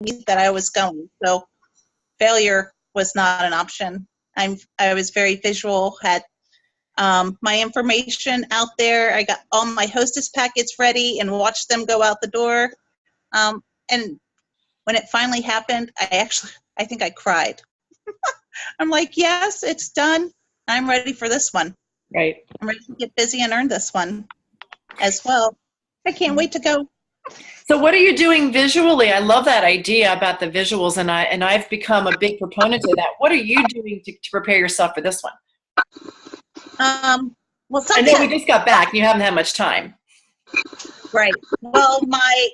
that I was going. So failure was not an option. I was very visual, had my information out there. I got all my hostess packets ready and watched them go out the door. And when it finally happened, I think I cried. I'm like, yes, it's done. I'm ready for this one. Right. I'm ready to get busy and earn this one as well. I can't wait to go. So what are you doing visually? I love that idea about the visuals, and I've become a big proponent of that. What are you doing to prepare yourself for this one? Well, I know we just got back. You haven't had much time. Right. Well, my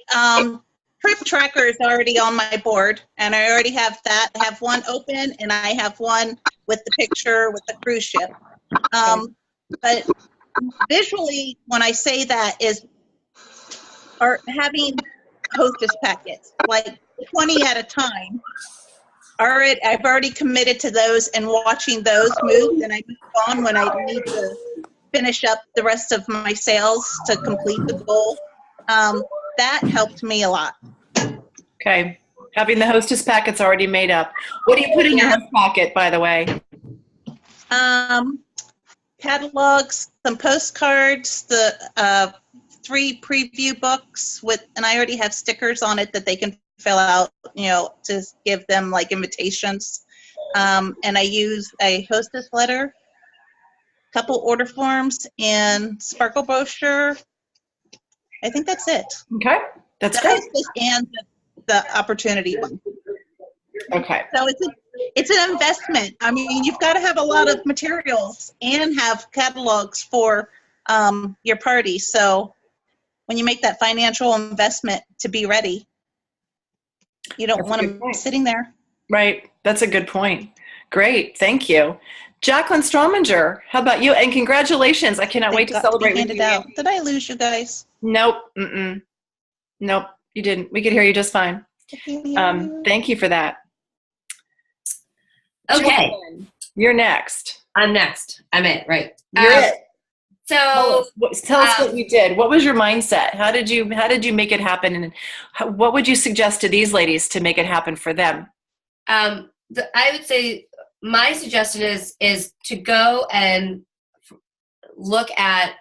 trip tracker is already on my board, and I already have that. I have one open, and I have one with the picture with the cruise ship. But visually, when I say that, is or having hostess packets, like 20 at a time. I've already committed to those and watching those move, and I move on when I need to finish up the rest of my sales to complete the goal. That helped me a lot. Okay. Having the hostess packets already made up. What do you put in your hostess packet, by the way? Catalogs, some postcards, the 3 preview books and I already have stickers on it that they can fill out, to give them like invitations. And I use a hostess letter, couple order forms, and sparkle brochure. I think that's it. Okay, that's the great. Hostess and the opportunity one. Okay. So it's an investment. I mean, you've got to have a lot of materials and have catalogs for your party. So when you make that financial investment to be ready, you don't want them sitting there. Right. That's a good point. Great. Thank you. Jacqueline Straubinger, how about you? And congratulations. I cannot wait to celebrate with you. Out. Did I lose you guys? Nope. Nope, you didn't. We could hear you just fine. Thank you for that. Okay. Jacqueline, you're next. I'm next. I'm it, right. You're it. So tell us what you did. What was your mindset? How did you make it happen? And what would you suggest to these ladies to make it happen for them? I would say my suggestion is to go and look at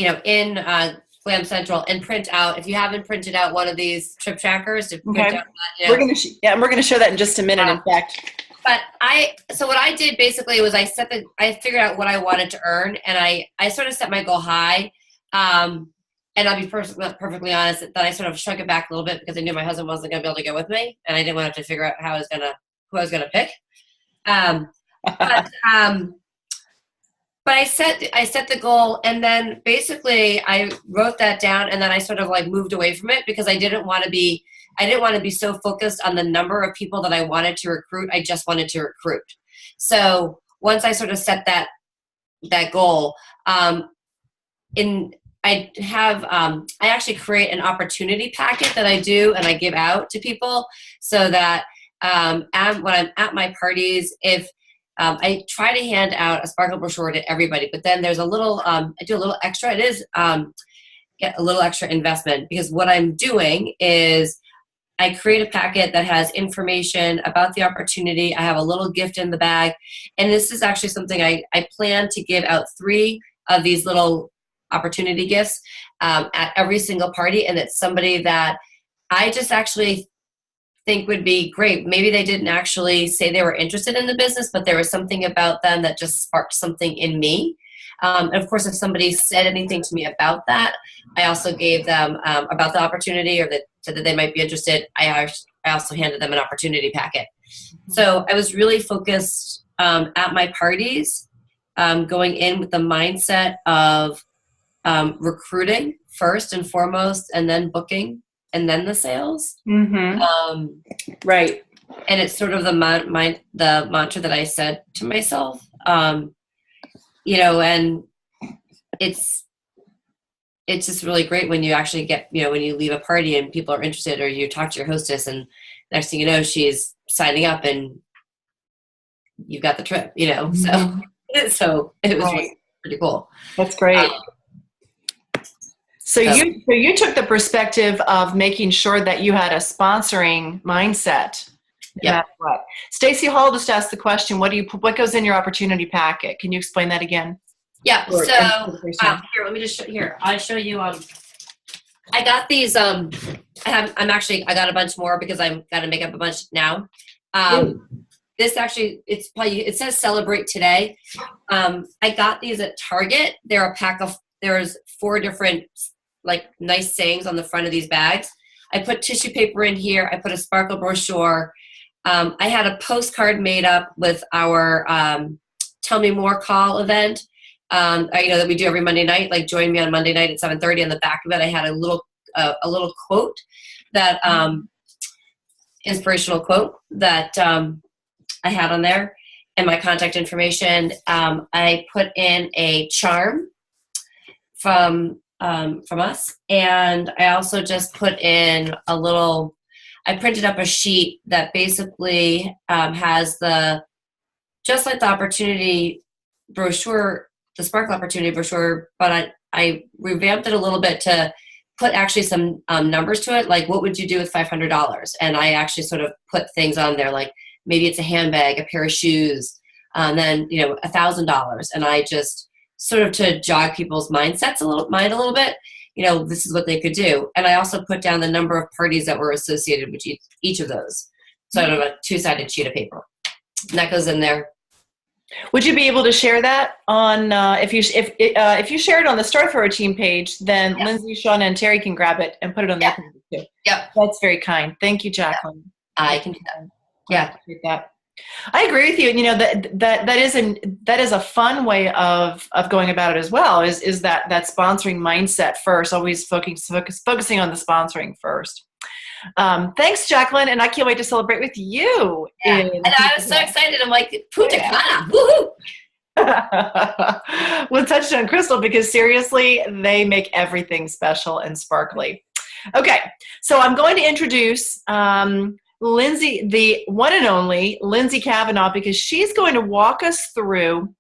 in Glam Central and print out, if you haven't printed out one of these trip trackers, to print out that, we're going to show that in just a minute, in fact. But so what I did basically was I figured out what I wanted to earn, and I sort of set my goal high. And I'll be perfectly honest that I sort of shrunk it back a little bit because I knew my husband wasn't going to be able to go with me, and I didn't want to have to figure out who I was going to pick. But I set the goal, and then basically I wrote that down, and then I sort of like moved away from it because I didn't want to be so focused on the number of people that I wanted to recruit. I just wanted to recruit. So once I sort of set that goal, I actually create an opportunity packet that I do and I give out to people so that when I'm at my parties, if I try to hand out a sparkle brochure to everybody, but then there's a little, I do a little extra. It is get a little extra investment because what I'm doing is I create a packet that has information about the opportunity. I have a little gift in the bag. And this is actually something I plan to give out 3 of these little opportunity gifts at every single party. And it's somebody that I just actually think would be great. Maybe they didn't actually say they were interested in the business, but there was something about them that just sparked something in me. And of course, if somebody said anything to me about that, I also gave them about the opportunity or that said that they might be interested. I also handed them an opportunity packet. So I was really focused at my parties, going in with the mindset of recruiting first and foremost, and then booking, and then the sales. Mm-hmm. Right. And it's sort of the mantra that I said to myself, and it's just really great when you actually get, when you leave a party and people are interested, or you talk to your hostess and next thing you know, she's signing up and you've got the trip, So it was really pretty cool. That's great. So you took the perspective of making sure that you had a sponsoring mindset. Yeah. What? Stacy Hall just asked the question, what goes in your opportunity packet? Can you explain that again? Yeah. So here, let me just I'll show you. I got these. I got a bunch more because I'm got to make up a bunch now. This actually, it says celebrate today. I got these at Target. They're a pack of. There's 4 different like nice sayings on the front of these bags. I put tissue paper in here. I put a sparkle brochure. I had a postcard made up with our Tell Me More call event. That we do every Monday night. Like join me on Monday night at 7:30. On the back of it, I had a little quote that inspirational quote that I had on there, and my contact information. I put in a charm from us, and I also just put in a little. I printed up a sheet that basically has just like the opportunity brochure, the Sparkle Opportunity brochure, but I revamped it a little bit to put actually some numbers to it, like what would you do with $500? And I actually sort of put things on there, like maybe it's a handbag, a pair of shoes, and then $1,000. And I just sort of to jog people's mind a little bit. This is what they could do. And I also put down the number of parties that were associated with each of those. So I have a 2-sided sheet of paper. And that goes in there. Would you be able to share that on, if you share it on the Star Thrower team page, then Lindsey, Sean, and Terry can grab it and put it on their page too. Yeah. That's very kind. Thank you, Jacqueline. I can do that. Yeah. I appreciate that. I agree with you. That is a fun way of going about it as well. Is that sponsoring mindset first? Always focusing on the sponsoring first. Thanks, Jacqueline, and I can't wait to celebrate with you. Yeah. And I was so excited. I'm like, Punta Cana, woohoo! With Touchstone Crystal, because seriously, they make everything special and sparkly. Okay, so I'm going to introduce Lindsey, the one and only Lindsey Cavanaugh, because she's going to walk us through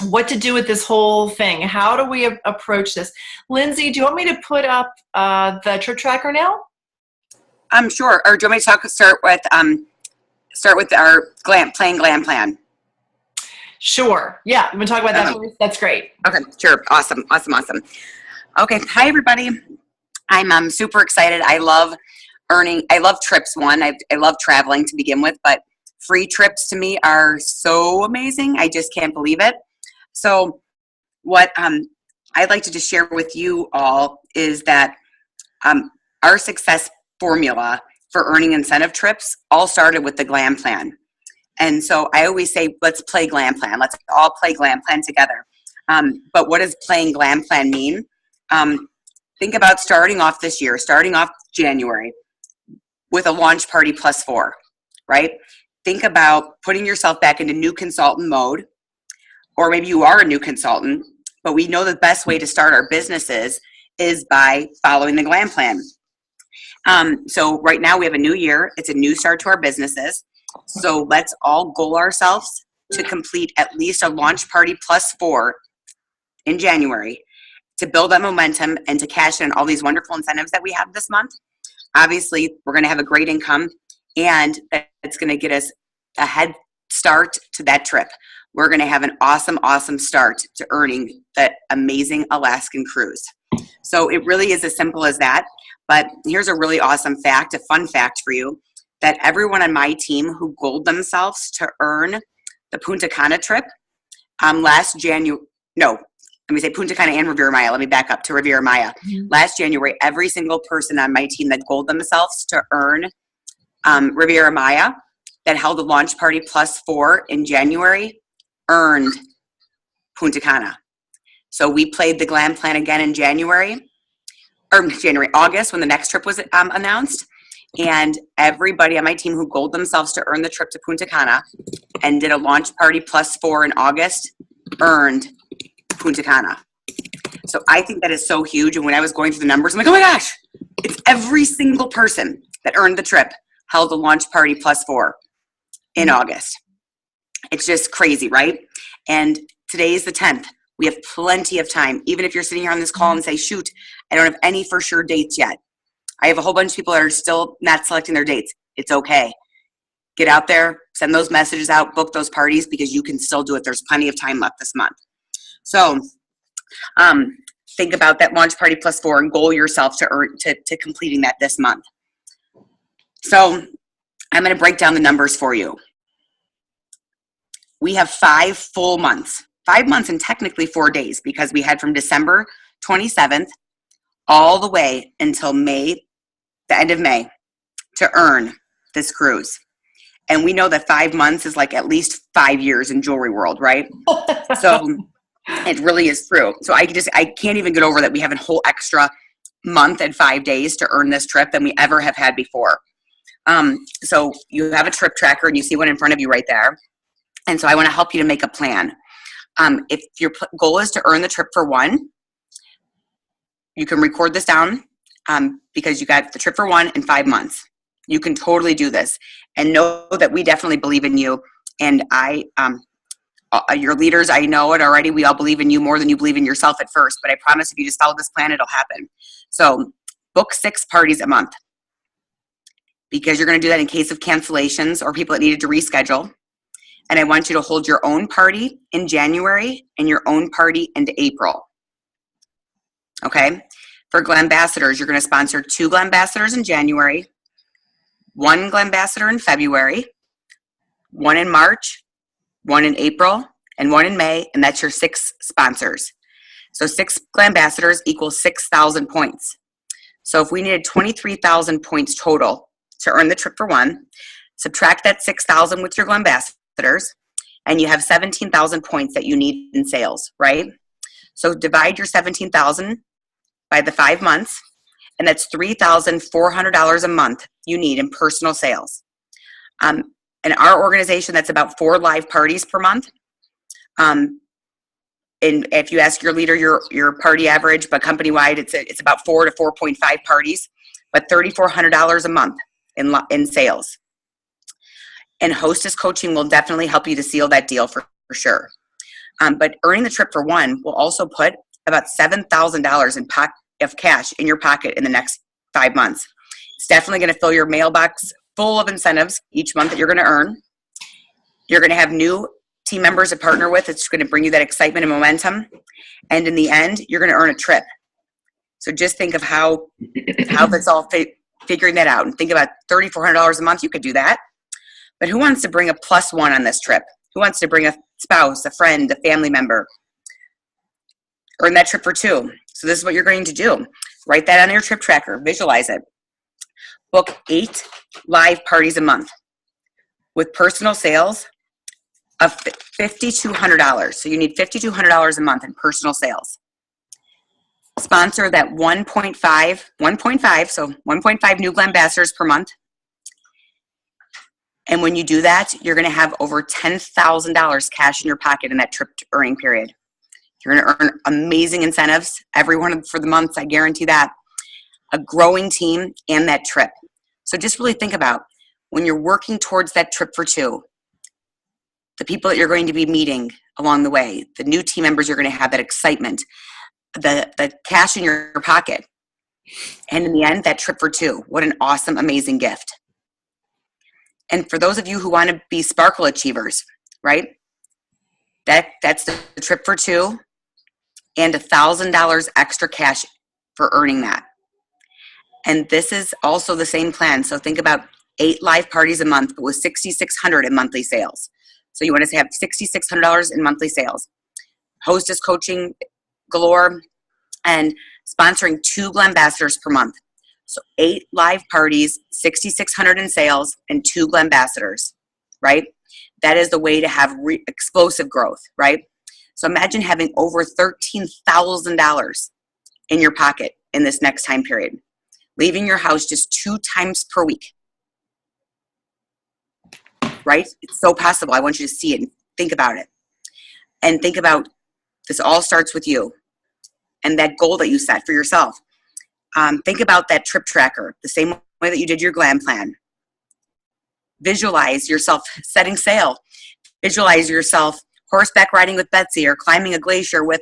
what to do with this whole thing. How do we approach this? Lindsey, do you want me to put up the trip tracker now? Sure. Or do you want me to start with our playing glam plan? Sure. Yeah. You want to talk about that first? That's great. Okay. Sure. Awesome. Okay. Hi, everybody. I'm super excited. I love trips. I love traveling to begin with, but free trips to me are so amazing. I just can't believe it. So what I'd like to just share with you all is that our success formula for earning incentive trips all started with the glam plan. And so I always say, let's play glam plan. Let's all play glam plan together. But what does playing glam plan mean? Think about starting off January with a launch party +4, right? Think about putting yourself back into new consultant mode, or maybe you are a new consultant, but we know the best way to start our businesses is by following the glam plan. So right now we have a new year. It's a new start to our businesses. So let's all goal ourselves to complete at least a launch party +4 in January to build that momentum and to cash in all these wonderful incentives that we have this month. Obviously, we're going to have a great income, and it's going to get us a head start to that trip. We're going to have an awesome, awesome start to earning that amazing Alaskan cruise. So it really is as simple as that. But here's a really awesome fact, a fun fact for you, that everyone on my team who goaled themselves to earn the Punta Cana trip Punta Cana and Riviera Maya. Let me back up to Riviera Maya. Mm-hmm. Last January, every single person on my team that goaled themselves to earn Riviera Maya that held a launch party +4 in January earned Punta Cana. So we played the glam plan again in August when the next trip was announced. And everybody on my team who goaled themselves to earn the trip to Punta Cana and did a launch party +4 in August earned Punta Cana. So I think that is so huge. And when I was going through the numbers, I'm like, oh my gosh, it's every single person that earned the trip held a launch party +4 in August. It's just crazy, right? And today is the 10th. We have plenty of time. Even if you're sitting here on this call and say, shoot, I don't have any for sure dates yet. I have a whole bunch of people that are still not selecting their dates. It's okay. Get out there, send those messages out, book those parties, because you can still do it. There's plenty of time left this month. So think about that launch party plus 4 and goal yourself to completing that this month. So I'm going to break down the numbers for you. We have 5 full months, 5 months and technically 4 days, because we had from December 27th all the way until May, the end of May, to earn this cruise. And we know that 5 months is like at least 5 years in jewelry world, right? So it really is true. So I can't even get over that we have a whole extra month and 5 days to earn this trip than we ever have had before. So you have a trip tracker and you see one in front of you right there. And so I want to help you to make a plan. If your goal is to earn the trip for 1, you can record this down because you got the trip for 1 in 5 months. You can totally do this, and know that we definitely believe in you. And your leaders, I know it already. We all believe in you more than you believe in yourself at first, but I promise if you just follow this plan, it'll happen. So book 6 parties a month, because you're going to do that in case of cancellations or people that needed to reschedule. And I want you to hold your own party in January and your own party into April. Okay? For Glambassadors, you're going to sponsor 2 Glambassadors in January, 1 Glambassador in February, 1 in March, 1 in April, and 1 in May, and that's your 6 sponsors. So 6 Glambassadors equals 6,000 points. So if we needed 23,000 points total to earn the trip for 1, subtract that 6,000 with your Glambassadors, and you have 17,000 points that you need in sales, right? So divide your 17,000 by the 5 months, and that's $3,400 a month you need in personal sales. In our organization, that's about 4 live parties per month. And if you ask your leader your party average, but company-wide, it's about 4 to 4.5 parties, but $3,400 a month in sales. And Hostess Coaching will definitely help you to seal that deal for sure. But earning the trip for 1 will also put about $7,000 of cash in your pocket in the next 5 months. It's definitely going to fill your mailbox full of incentives each month that you're going to earn. You're going to have new team members to partner with. It's going to bring you that excitement and momentum. And in the end, you're going to earn a trip. So just think of how that's all figuring that out. And think about $3,400 a month. You could do that. But who wants to bring a +1 on this trip? Who wants to bring a spouse, a friend, a family member? Earn that trip for 2. So this is what you're going to do. Write that on your trip tracker. Visualize it. Book 8 live parties a month with personal sales of $5,200. So you need $5,200 a month in personal sales. Sponsor that 1.5, so 1.5 new Glambassadors per month. And when you do that, you're going to have over $10,000 cash in your pocket in that trip earning period. You're going to earn amazing incentives every one for the months, I guarantee that. A growing team and that trip. So just really think about when you're working towards that trip for 2, the people that you're going to be meeting along the way, the new team members you're going to have, that excitement, the cash in your pocket. And in the end, that trip for 2. What an awesome, amazing gift. And for those of you who want to be Sparkle Achievers, right? That's the trip for 2 and $1,000 extra cash for earning that. And this is also the same plan. So think about 8 live parties a month, but with $6,600 in monthly sales. So you want to have $6,600 in monthly sales. Hostess Coaching galore, and sponsoring 2 Glambassadors per month. So 8 live parties, $6,600 in sales, and 2 Glambassadors, right? That is the way to have explosive growth, right? So imagine having over $13,000 in your pocket in this next time period. Leaving your house just 2 times per week, right? It's so possible. I want you to see it and think about it. And think about this all starts with you and that goal that you set for yourself. Think about that trip tracker, the same way that you did your glam plan. Visualize yourself setting sail. Visualize yourself horseback riding with Betsy or climbing a glacier with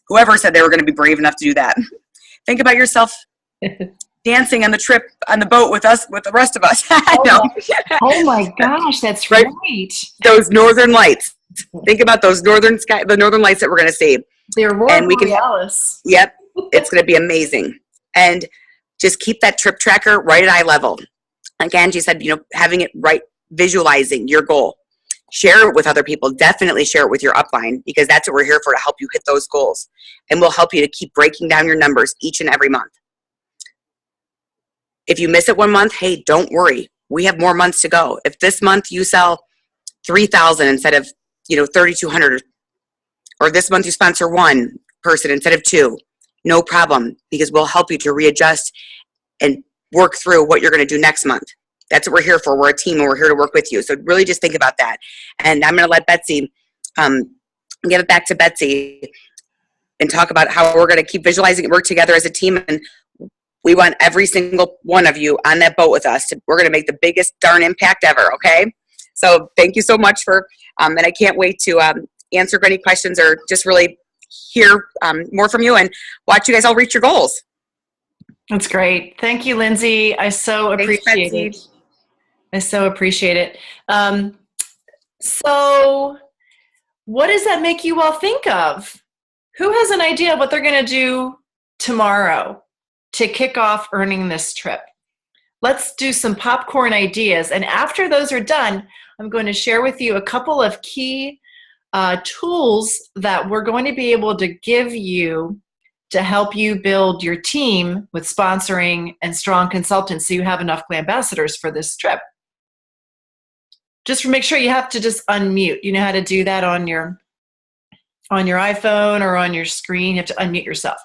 whoever said they were going to be brave enough to do that. Think about yourself dancing on the trip on the boat with us, with the rest of us. I know. Oh my gosh, that's right. Those northern lights. Think about those the northern lights that we're going to see. The aurora borealis. Yep, it's going to be amazing. And just keep that trip tracker right at eye level. Like Angie said, having it right, visualizing your goal. Share it with other people. Definitely share it with your upline, because that's what we're here for, to help you hit those goals. And we'll help you to keep breaking down your numbers each and every month. If you miss it one month, hey, don't worry. We have more months to go. If this month you sell 3,000 instead of 3,200, or this month you sponsor one person instead of two, no problem, because we'll help you to readjust and work through what you're going to do next month. That's what we're here for. We're a team, and we're here to work with you. So really just think about that. And I'm going to let Betsy, give it back to Betsy and talk about how we're going to keep visualizing and work together as a team. And we want every single one of you on that boat with us. We're going to make the biggest darn impact ever, okay? So thank you so much for, and I can't wait to answer any questions or just really hear more from you and watch you guys all reach your goals. That's great. Thank you, Lindsey. I so appreciate it. I so appreciate it. So what does that make you all think of? Who has an idea of what they're going to do tomorrow to kick off earning this trip? Let's do some popcorn ideas. And after those are done, I'm going to share with you a couple of key tools that we're going to be able to give you to help you build your team with sponsoring and strong consultants so you have enough ambassadors for this trip. Just make sure you have to just unmute. You know how to do that on your iPhone or on your screen. You have to unmute yourself.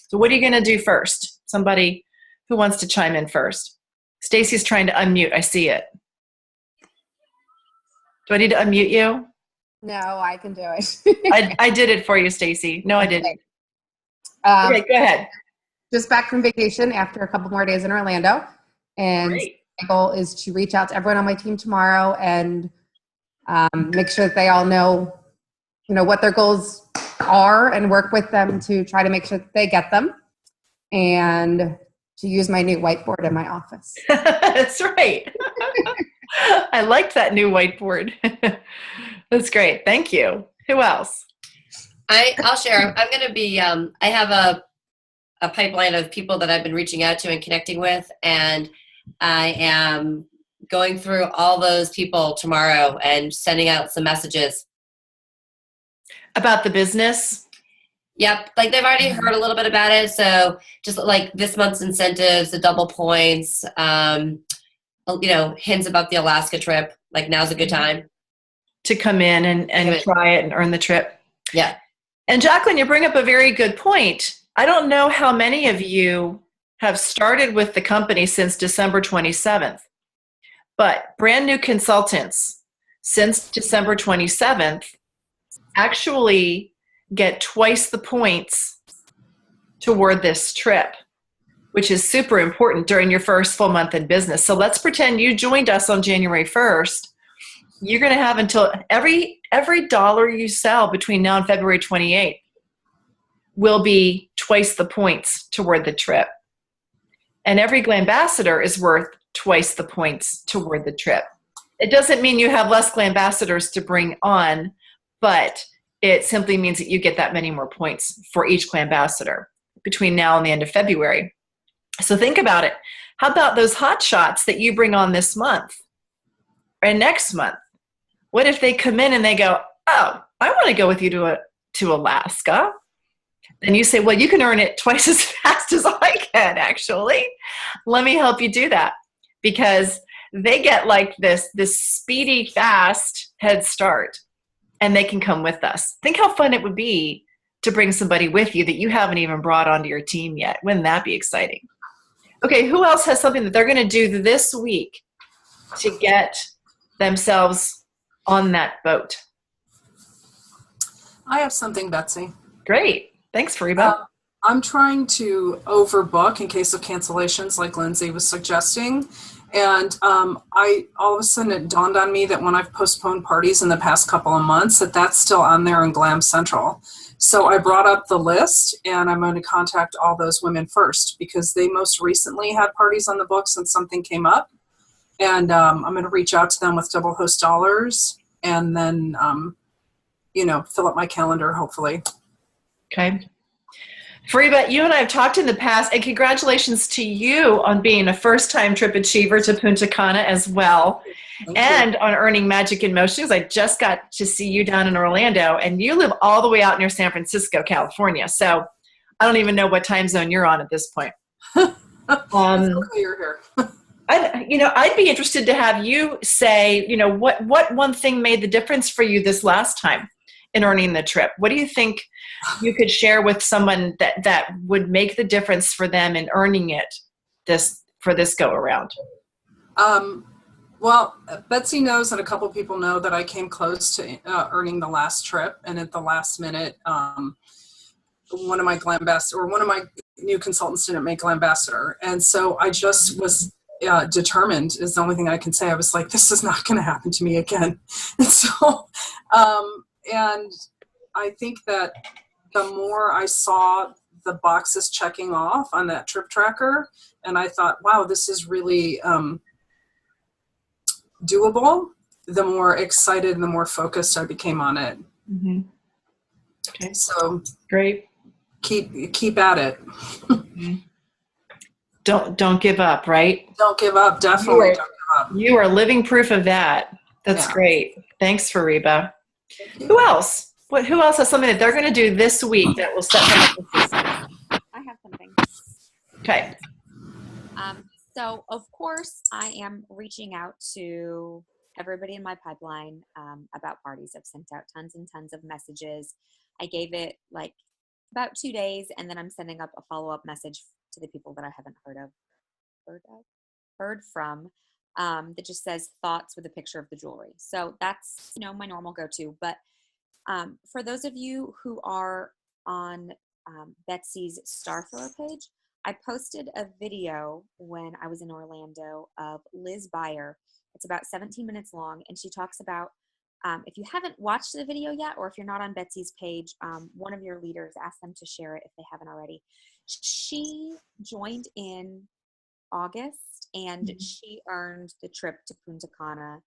So what are you going to do first? Somebody who wants to chime in first. Stacy's trying to unmute. I see it. Do I need to unmute you? No, I can do it. I did it for you, Stacy. No, I didn't. Okay, go ahead. Just back from vacation after a couple more days in Orlando. And Great. my goal is to reach out to everyone on my team tomorrow and make sure that they all know, what their goals are and work with them to try to make sure that they get them. And to use my new whiteboard in my office. That's right. I liked that new whiteboard. That's great. Thank you. Who else? I'll share. I'm going to be, I have a pipeline of people that I've been reaching out to and connecting with, and I am going through all those people tomorrow and sending out some messages. About the business? Yep. Like they've already heard a little bit about it. So just like this month's incentives, the double points, hints about the Alaska trip. Like now's a good time to come in and try it and earn the trip. Yeah. And Jacqueline, you bring up a very good point. I don't know how many of you have started with the company since December 27th, but brand new consultants since December 27th actually get twice the points toward this trip, which is super important during your first full month in business. So let's pretend you joined us on January 1st. You're going to have until every dollar you sell between now and February 28th will be twice the points toward the trip. And every Glambassador is worth twice the points toward the trip. It doesn't mean you have less Glambassadors to bring on, but it simply means that you get that many more points for each Glambassador between now and the end of February. So think about it. How about those hot shots that you bring on this month and next month? What if they come in and they go, oh, I want to go with you to Alaska? Then you say, well, you can earn it twice as fast as I can, actually. Let me help you do that. Because they get like this speedy, fast head start. And they can come with us. Think how fun it would be to bring somebody with you that you haven't even brought onto your team yet. Wouldn't that be exciting? Okay, who else has something that they're going to do this week to get themselves on that boat? I have something, Betsy. Great. Thanks, Reba. I'm trying to overbook in case of cancellations like Lindsey was suggesting. And I all of a sudden it dawned on me that when I've postponed parties in the past couple of months, that's still on there in Glam Central. So I brought up the list, and I'm going to contact all those women first because they most recently had parties on the books and something came up. And I'm going to reach out to them with double host dollars and then, fill up my calendar, hopefully. Okay. Fariba, you and I have talked in the past, and congratulations to you on being a first-time trip achiever to Punta Cana as well. Thank And you. on earning Magic in Motion, because I just got to see you down in Orlando, and you live all the way out near San Francisco, California. So I don't even know what time zone you're on at this point. It's okay you're here. I'd be interested to have you say, what one thing made the difference for you this last time in earning the trip? What do you think you could share with someone that would make the difference for them in earning it for this go around? Well, Betsy knows and a couple people know that I came close to earning the last trip, and at the last minute, one of my new consultants didn't make Glambassador, and so I just was determined is the only thing I can say. I was like, this is not going to happen to me again. And so, and I think that the more I saw the boxes checking off on that trip tracker, and I thought, wow, this is really doable, the more excited and the more focused I became on it. Mm-hmm. Okay. So great. Keep at it. Mm-hmm. Don't give up, right? Don't give up. Definitely don't give up. You are living proof of that. That's great. Thanks, Fariba. Who else? Who else has something that they're going to do this week that will set them up with success? I have something. Okay. So, of course, I am reaching out to everybody in my pipeline about parties. I've sent out tons and tons of messages. I gave it like about 2 days, and then I'm sending up a follow-up message to the people that I haven't heard from that just says thoughts with a picture of the jewelry. So that's, my normal go-to. But for those of you who are on Betsy's Star Thrower page, I posted a video when I was in Orlando of Liz Beyer. It's about 17 minutes long, and she talks about, if you haven't watched the video yet, or if you're not on Betsy's page, one of your leaders, ask them to share it if they haven't already. She joined in August, and she earned the trip to Punta Cana.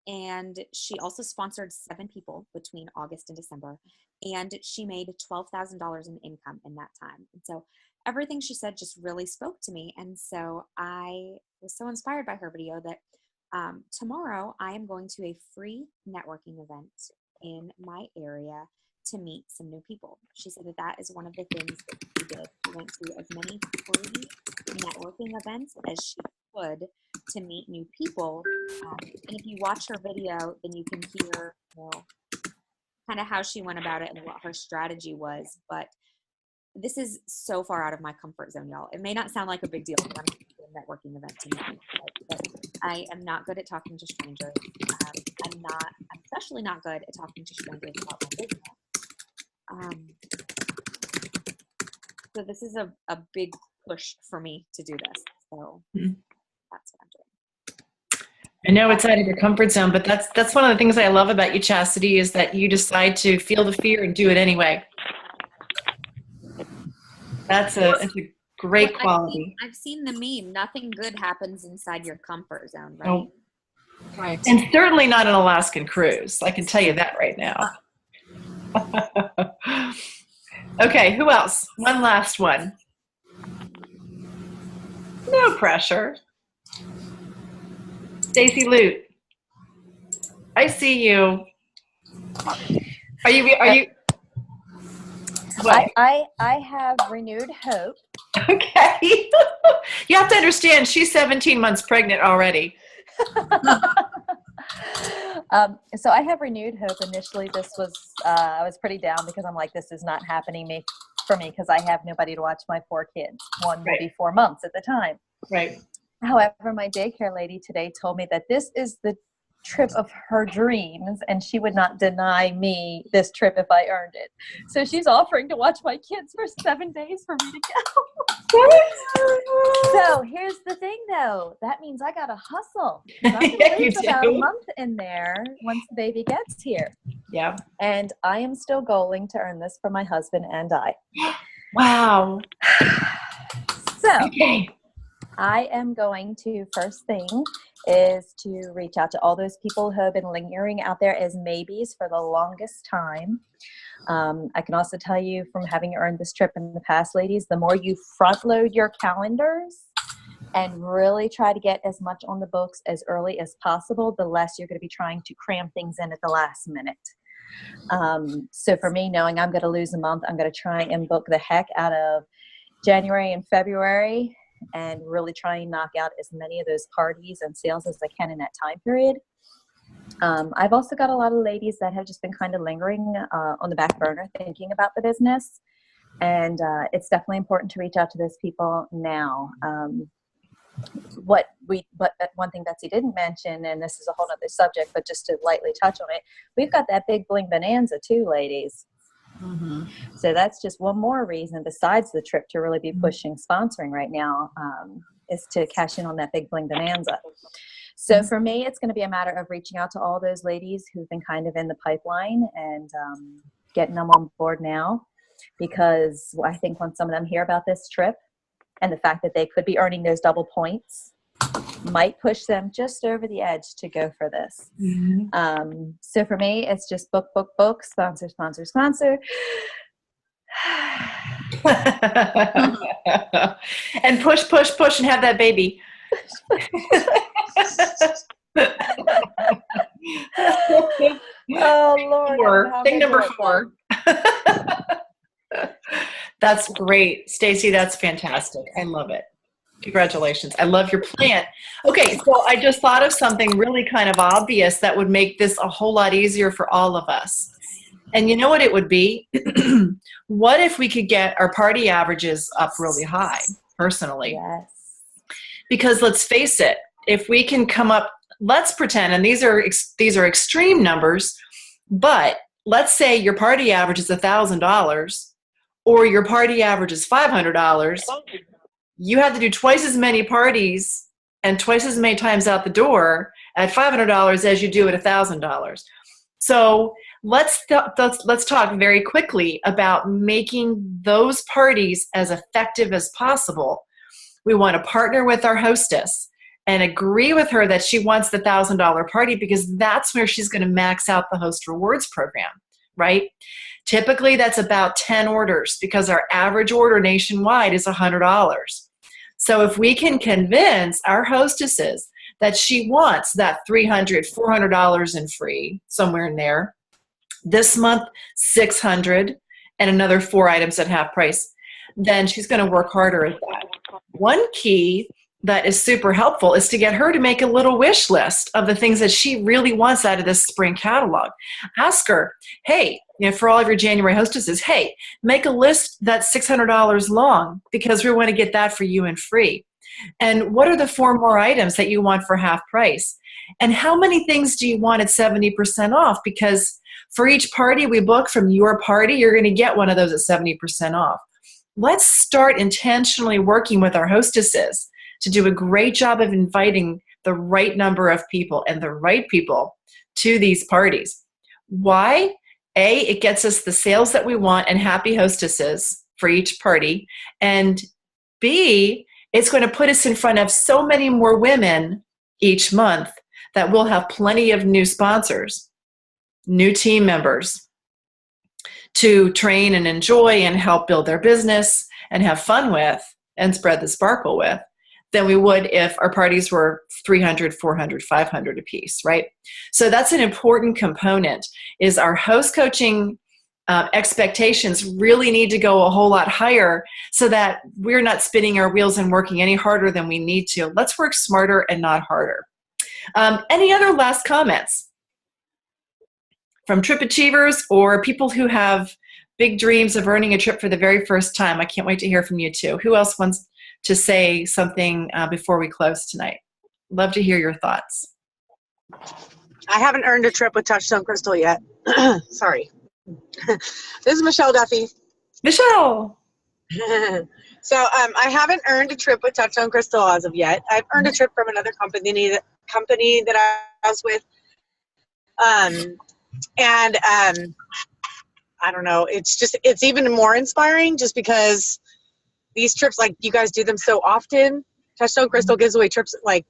And she also sponsored 7 people between August and December, and she made $12,000 in income in that time. And so everything she said just really spoke to me. And so I was so inspired by her video that tomorrow I am going to a free networking event in my area to meet some new people. She said that is one of the things that she did. She went to as many free networking events as she could to meet new people. And if you watch her video, then you can hear, kind of how she went about it and what her strategy was. But this is so far out of my comfort zone, y'all. It may not sound like a big deal, but I'm going to a networking event to meet people. But I am not good at talking to strangers. I'm especially not good at talking to strangers about my business. So this is a big push for me to do this. So that's what I'm doing. I know it's out of your comfort zone, but that's one of the things I love about you, Chastity, is that you decide to feel the fear and do it anyway. It's a great quality. I've seen the meme. Nothing good happens inside your comfort zone, right? Oh. Right. And certainly not an Alaskan cruise. I can tell you that right now. Okay, who else? One last one. No pressure. Stacy Lute. I see you. Are you what? I have renewed hope. Okay. You have to understand, she's 17 months pregnant already. So I have renewed hope. Initially, this was, I was pretty down because I'm like, this is not happening for me because I have nobody to watch my 4 kids. One will be 4 months at the time. Right. However, my daycare lady today told me that this is the trip of her dreams and she would not deny me this trip if I earned it. So she's offering to watch my kids for 7 days for me to go. So So here's the thing, though. That means I got to hustle. 'Cause I'm going Yeah, to you lose about a do. month in there once the baby gets here. Yeah. And I am still goaling to earn this for my husband and I. Wow. So Okay. I am going to, first thing is to reach out to all those people who have been lingering out there as maybes for the longest time. I can also tell you from having earned this trip in the past, ladies, the more you front load your calendars and really try to get as much on the books as early as possible, the less you're going to be trying to cram things in at the last minute. So for me, knowing I'm going to lose a month, I'm going to try and book the heck out of January and February and really try and knock out as many of those parties and sales as I can in that time period. I've also got a lot of ladies that have just been kind of lingering on the back burner thinking about the business. And it's definitely important to reach out to those people now. But one thing Betsy didn't mention, and this is a whole other subject, but just to lightly touch on it, we've got that big bling bonanza too, ladies. Mm-hmm. So that's just one more reason besides the trip to really be pushing sponsoring right now, is to cash in on that big bling bonanza. So for me, it's going to be a matter of reaching out to all those ladies who've been kind of in the pipeline and getting them on board now, because I think when some of them hear about this trip and the fact that they could be earning those double points might push them just over the edge to go for this. Mm-hmm. So for me, it's just book, sponsor, sponsor, sponsor. And push, and have that baby. Oh, Lord. Thing number 4. That's great. Stacy, that's fantastic. I love it. Congratulations. I love your plan. Okay, so I just thought of something really kind of obvious that would make this a whole lot easier for all of us. And you know what it would be? What if we could get our party averages up really high, personally? Yes. Because let's face it, if we can come up, let's pretend, and these are extreme numbers, but let's say your party average is $1,000 or your party average is $500. You have to do twice as many parties and twice as many times out the door at $500 as you do at $1,000. So let's talk very quickly about making those parties as effective as possible. We want to partner with our hostess and agree with her that she wants the $1,000 party because that's where she's going to max out the host rewards program, right? Typically, that's about 10 orders because our average order nationwide is $100. So if we can convince our hostesses that she wants that $300, $400 in free, somewhere in there, this month, $600, and another 4 items at half price, then she's going to work harder at that. One key that is super helpful is to get her to make a little wish list of the things that she really wants out of this spring catalog. Ask her, hey, for all of your January hostesses, hey, make a list that's $600 long because we want to get that for you and free. And what are the 4 more items that you want for half price? And how many things do you want at 70% off? Because for each party we book from your party, you're going to get one of those at 70% off. Let's start intentionally working with our hostesses to do a great job of inviting the right number of people and the right people to these parties. Why? A, it gets us the sales that we want and happy hostesses for each party. And B, it's going to put us in front of so many more women each month that we'll have plenty of new sponsors, new team members to train and enjoy and help build their business and have fun with and spread the sparkle with than we would if our parties were 300, 400, 500 a piece, right? So that's an important component, is our host coaching expectations really need to go a whole lot higher so that we're not spinning our wheels and working any harder than we need to. Let's work smarter and not harder. Any other last comments from trip achievers or people who have big dreams of earning a trip for the very first time? I can't wait to hear from you too. Who else wants to say something before we close tonight? Love to hear your thoughts. I haven't earned a trip with Touchstone Crystal yet. Sorry. This is Michelle Duffy. Michelle. So I haven't earned a trip with Touchstone Crystal as of yet. I've earned a trip from another company that I was with. And I don't know, it's even more inspiring just because these trips, like you guys do them so often. Touchstone Crystal gives away trips like,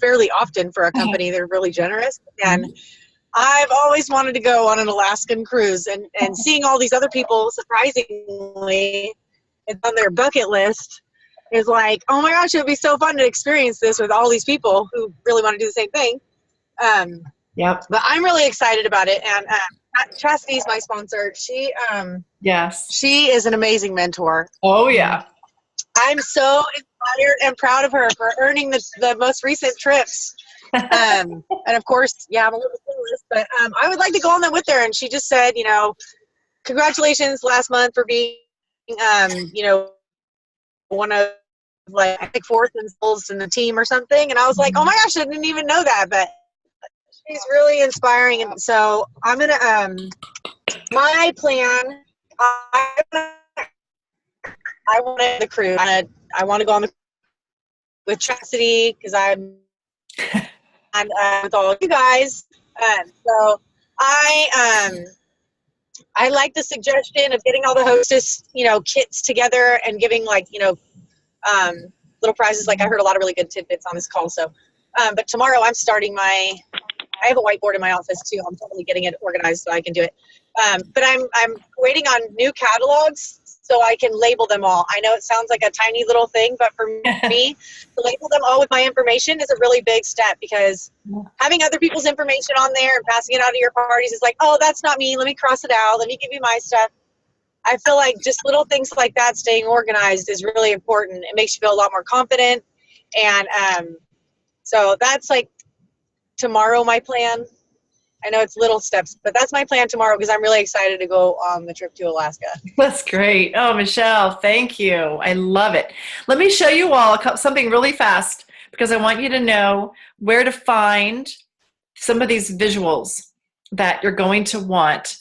fairly often for a company. They're really generous. And I've always wanted to go on an Alaskan cruise, and seeing all these other people, surprisingly, it's on their bucket list, is like, oh my gosh, it would be so fun to experience this with all these people who really want to do the same thing. Yep. But I'm really excited about it. And Chastity's my sponsor. Yes. She is an amazing mentor. Oh, yeah. I'm so inspired and proud of her for earning the most recent trips. And of course, I'm a little clueless, but I would like to go on that with her. And she just said, congratulations last month for being, one of I think fourth in the team or something. And I was like, oh my gosh, I didn't even know that. But she's really inspiring. And so I'm going to, my plan, I want the cruise. I want to go on with Chastity because I'm with all you guys. So I like the suggestion of getting all the hostess, kits together and giving little prizes. Like I heard a lot of really good tidbits on this call. So, but tomorrow I'm starting I have a whiteboard in my office too. I'm totally getting it organized so I can do it. But I'm waiting on new catalogs so I can label them all. I know it sounds like a tiny little thing, but for me, to label them all with my information is a really big step, because having other people's information on there and passing it out to your parties is like, oh, that's not me. Let me cross it out. Let me give you my stuff. I feel like just little things like that, staying organized, is really important. It makes you feel a lot more confident. And so that's like tomorrow my plan. I know it's little steps, but that's my plan tomorrow because I'm really excited to go on the trip to Alaska. That's great. Oh, Michelle, thank you. I love it. Let me show you all something really fast, because I want you to know where to find some of these visuals that you're going to want.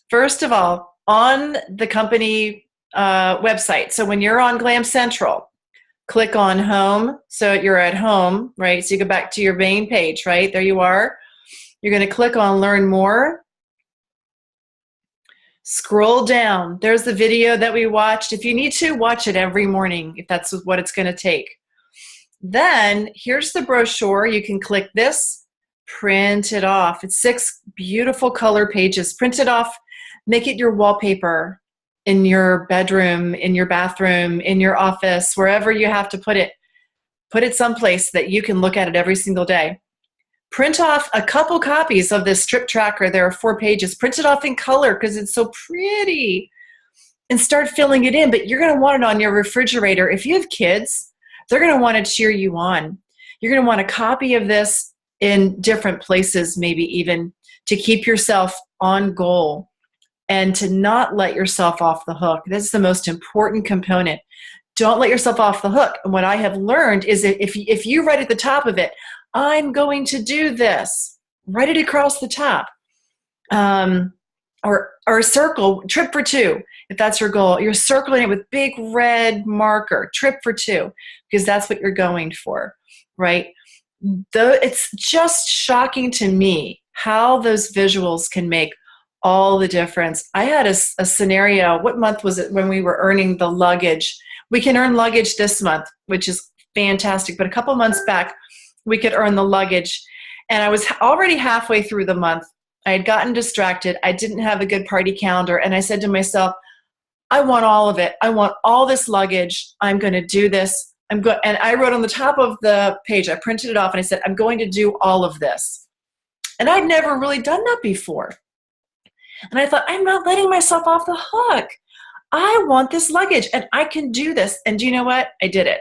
First of all, on the company website. So when you're on Glam Central, click on home. So you're at home, right? So you go back to your main page, right? There you are. You're going to click on Learn More. Scroll down. There's the video that we watched. If you need to, watch it every morning, if that's what it's going to take. Then here's the brochure. You can click this, print it off. It's 6 beautiful color pages. Print it off. Make it your wallpaper in your bedroom, in your bathroom, in your office, wherever you have to put it. Put it someplace that you can look at it every single day. Print off a couple copies of this trip tracker. There are 4 pages. Print it off in color because it's so pretty, and start filling it in. But you're going to want it on your refrigerator. If you have kids, they're going to want to cheer you on. You're going to want a copy of this in different places, maybe even to keep yourself on goal and to not let yourself off the hook. This is the most important component. Don't let yourself off the hook. And what I have learned is that if you write at the top of it, I'm going to do this, write it across the top. Or circle, trip for 2, if that's your goal. You're circling it with big red marker, trip for 2, because that's what you're going for, right? It's just shocking to me how those visuals can make all the difference. I had a scenario, what month was it when we were earning the luggage? We can earn luggage this month, which is fantastic, but a couple months back, we could earn the luggage. And I was already halfway through the month. I had gotten distracted. I didn't have a good party calendar. And I said to myself, I want all of it. I want all this luggage. I'm going to do this. And I wrote on the top of the page, I printed it off and I said, I'm going to do all of this. And I'd never really done that before. And I thought, I'm not letting myself off the hook. I want this luggage and I can do this. And do you know what? I did it.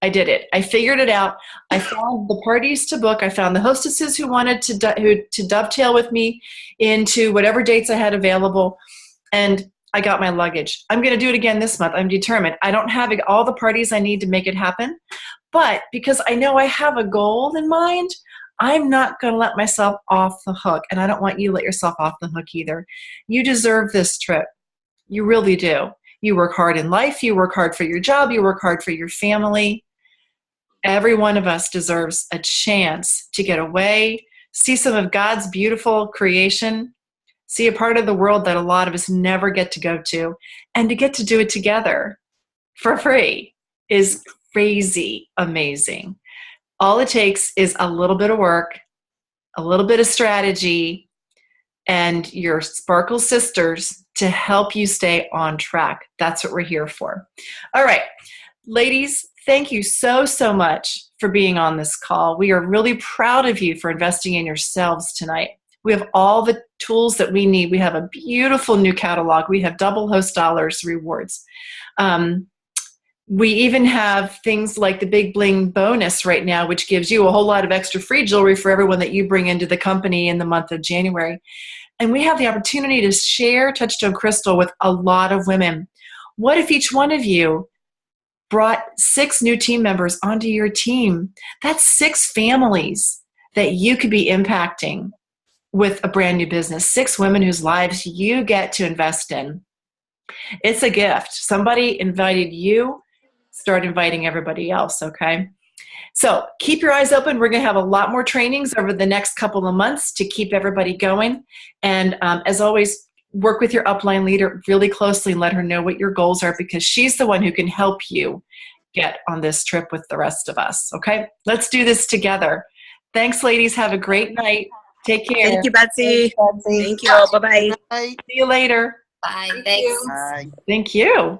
I figured it out. I found the parties to book. I found the hostesses who wanted to dovetail with me into whatever dates I had available. And I got my luggage. I'm going to do it again this month. I'm determined. I don't have all the parties I need to make it happen. But because I know I have a goal in mind, I'm not going to let myself off the hook. And I don't want you to let yourself off the hook either. You deserve this trip. You really do. You work hard in life. You work hard for your job. You work hard for your family. Every one of us deserves a chance to get away, see some of God's beautiful creation, see a part of the world that a lot of us never get to go to, and to get to do it together for free is crazy amazing. All it takes is a little bit of work, a little bit of strategy, and your Sparkle sisters to help you stay on track. That's what we're here for. All right, ladies, thank you so, so much for being on this call. We are really proud of you for investing in yourselves tonight. We have all the tools that we need. We have a beautiful new catalog. We have double host dollars rewards. We even have things like the Big Bling bonus right now, which gives you a whole lot of extra free jewelry for everyone that you bring into the company in the month of January. And we have the opportunity to share Touchstone Crystal with a lot of women. What if each one of you brought 6 new team members onto your team? That's 6 families that you could be impacting with a brand new business. 6 women whose lives you get to invest in. It's a gift. Somebody invited you. Start inviting everybody else, okay? So keep your eyes open. We're going to have a lot more trainings over the next couple of months to keep everybody going. And as always, work with your upline leader really closely and let her know what your goals are, because she's the one who can help you get on this trip with the rest of us, okay? Let's do this together. Thanks, ladies. Have a great night. Take care. Thank you, Betsy. Thanks, Betsy. Thank you all. Bye-bye. Bye. See you later. Bye. Thank Thanks. you. Bye. Thank you.